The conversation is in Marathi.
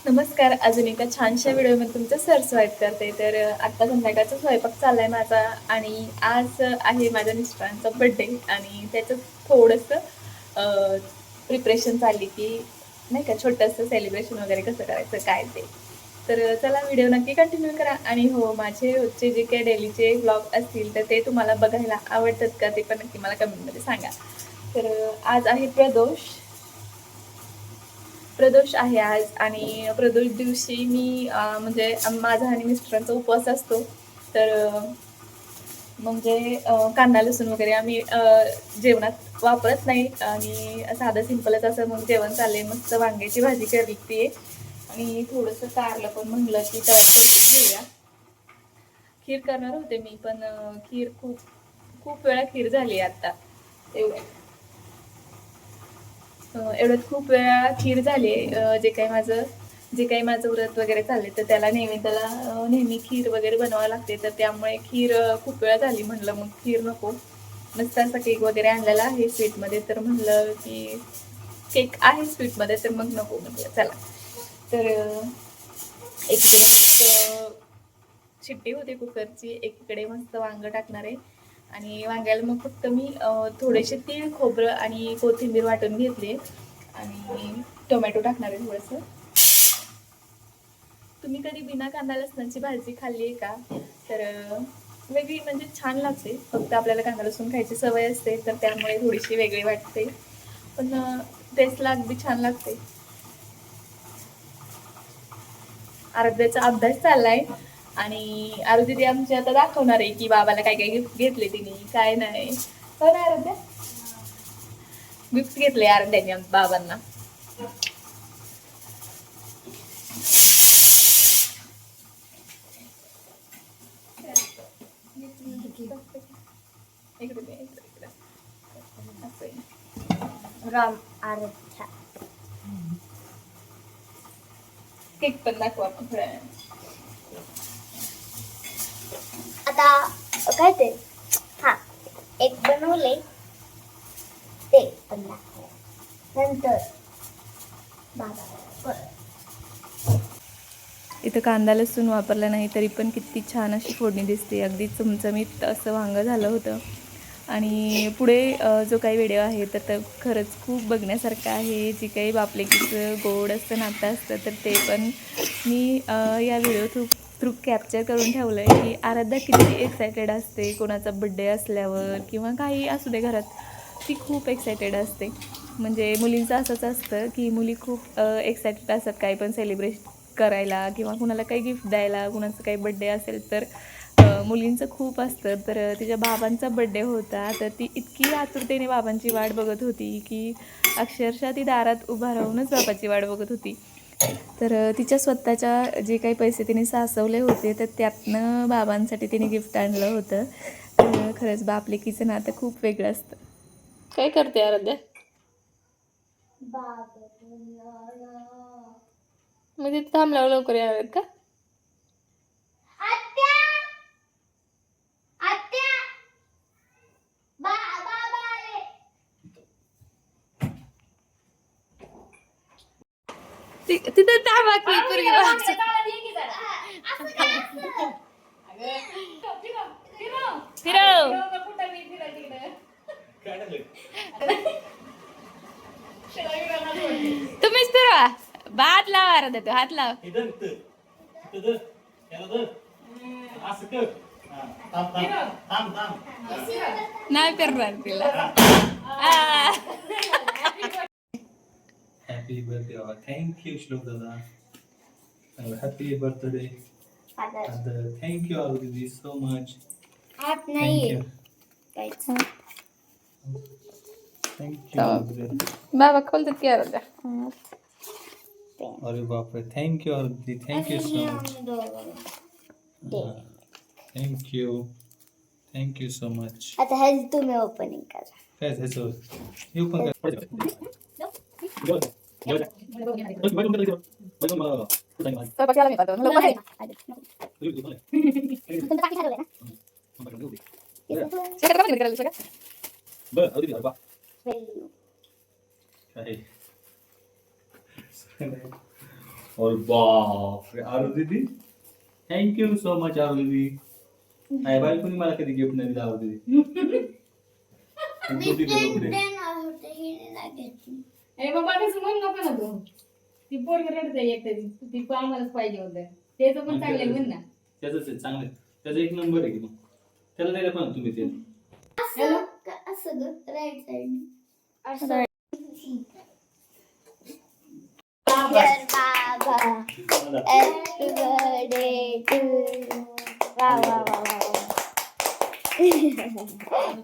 नमस्कार. अजून एका छानशा व्हिडिओमध्ये तुमचं स्वागत करते. तर आत्ता संध्याकाळचा स्वयंपाक चाललाय माझा आणि आज आहे माझ्या मिस्टरांचा बर्थडे आणि त्याचं थोडंसं प्रिपरेशन चालली की नाही का छोटंसं सेलिब्रेशन वगैरे कसं करायचं काय ते. तर चला व्हिडिओ नक्की कंटिन्यू करा आणि हो माझे रोजचे जे काही डेलीचे व्लॉग असतील तर ते तुम्हाला बघायला आवडतात का ते पण नक्की मला कमेंटमध्ये सांगा. तर आज आहे प्रदोष आहे आज आणि प्रदोष दिवशी मी म्हणजे माझा आणि मिस्टरांचा उपवास असतो. तर म्हणजे कांदा लसूण वगैरे आम्ही जेवणात वापरत नाही आणि साधं सिंपलच असं मग जेवण चाललंय. मस्त वांग्याची भाजी करते आणि थोडंसं कारलं पण म्हणलं की तळून घेऊया. खीर करणार होते मी पण खीर खूप खूप वेळा खीर झाली आता एवढ्यात खूप वेळा खीर झाली. जे काही माझं व्रत वगैरे चालले तर त्याला नेहमी खीर वगैरे बनावं लागते. तर त्यामुळे खीर खूप वेळा झाली. म्हणलं मग खीर नको, नसताना केक वगैरे आणलेला आहे स्वीटमध्ये. तर म्हणलं की केक आहे स्वीटमध्ये तर मग नको म्हटलं चला. तर एकीकडे मस्त शिट्टी होती कुकरची, एकीकडे मस्त वांग टाकणार आहे आणि वांग्याला मग फक्त मी थोडेसे तीळ खोबरं आणि कोथिंबीर वाटून घेतली आणि टोमॅटो टाकणार आहे थोडंसं. तुम्ही कधी बिना कांदा लसणाची भाजी खाल्ली आहे का? तर वेगळी म्हणजे छान लागते. फक्त आपल्याला कांदा लसूण खायची सवय असते तर त्यामुळे थोडीशी वेगळी वाटते, पण टेस्टला अगदी छान लागते. आराध्याचा अभ्यास चाललाय आणि आरुदी आमची आता दाखवणार आहे की बाबाला काय काय गिफ्ट घेतले तिने काय नाही. हो ना आराध्या, गिफ्ट घेतले आराध्याने बाबांना. राम आराध्या केक पण दाखवा आपण थोड्या वेळाने. आता काय ते हा एक बनवले ते पण दाखव नंतर बाबा इथं कांदा लसूण वापरला नाही तरी पण किती छान अशी फोडणी दिसते. अगदी चमचमीत असं वांगं झालं होतं. आणि पुढे जो काही व्हिडिओ आहे तर खरंच खूप बघण्यासारखं आहे. जी काही बापलेकीचं गोड असतं नातं असतं तर ते पण मी या व्हिडिओ थ्रू कॅप्चर करून ठेवलं आहे की आराध्या किती एक्सायटेड असते कोणाचा बड्डे असल्यावर किंवा काही असू दे घरात, ती खूप एक्सायटेड असते. म्हणजे मुलींचं असंच असतं की मुली खूप एक्सायटेड असतात काही पण सेलिब्रेट करायला किंवा कुणाला काही गिफ्ट द्यायला. कुणाचं काही बड्डे असेल तर मुलींचं खूप असतं. तर तिच्या बाबांचा बड्डे होता तर ती इतकी आतुरतेने बाबांची वाट बघत होती की अक्षरशः ती दारात उभा राहूनच बाबाची वाट बघत होती. तर तिच्या स्वतःच्या जे काही पैसे तिने साचवले होते तर त्यातनं बाबांसाठी तिने गिफ्ट आणलं होतं. तर खरंच बापलेकीचं नातं खूप वेगळं असतं. काय करते आराध्या? म्हणजे थांबल्यावर लवकर यावेत का? तिथं थांबा की पोरगी फिरव. तुम्हीच फिरवा. हात लावा अर्धा तो हात लाव. नाही फिरणार तिला. Happy birthday. Thank you, Shlok Dada. Happy birthday. And thank you, Arudidi, so much. हात Thank नाही you. काहीच Thank you, Arudidi. बाबा खोलतात की अर्धा. अरे बापरे. Thank you, Arudidi. Thank you so much. Thank you. Thank you so much. आता हे तुम्ही ओपनिंग करा. काय झालं? हे पण काय? स्वयंपाक केला मी आता. मला बसायचं. तुमचं पाठी ठरवलंय ना? शेतात का करायला सगळं? बरं, अगदी बा. Very काय? और बाप रे आरू दीदी थँक्यू सो मच आरू दीदी. नाही बाई कोणी मला कधी गिफ्ट नाही दिलं आरू दीदी. आणि तू दिले कपडे. देणार होते हिने नाही घेतली. अरे बाबा तसं म्हण नको ना तू. ती पोरग रडत आहे एकतरी ती आम्हालाच पाहिजे होतं त्याचं पण चांगलं म्हण ना. त्याचंच आहे चांगलं आहे. त्याचा एक नंबर आहे की मग त्याला द्यायला पण तुम्ही ते. हॅलो असं ग राईट साइड असं Dear Baba, happy birthday to you. Wow, wow, wow, wow.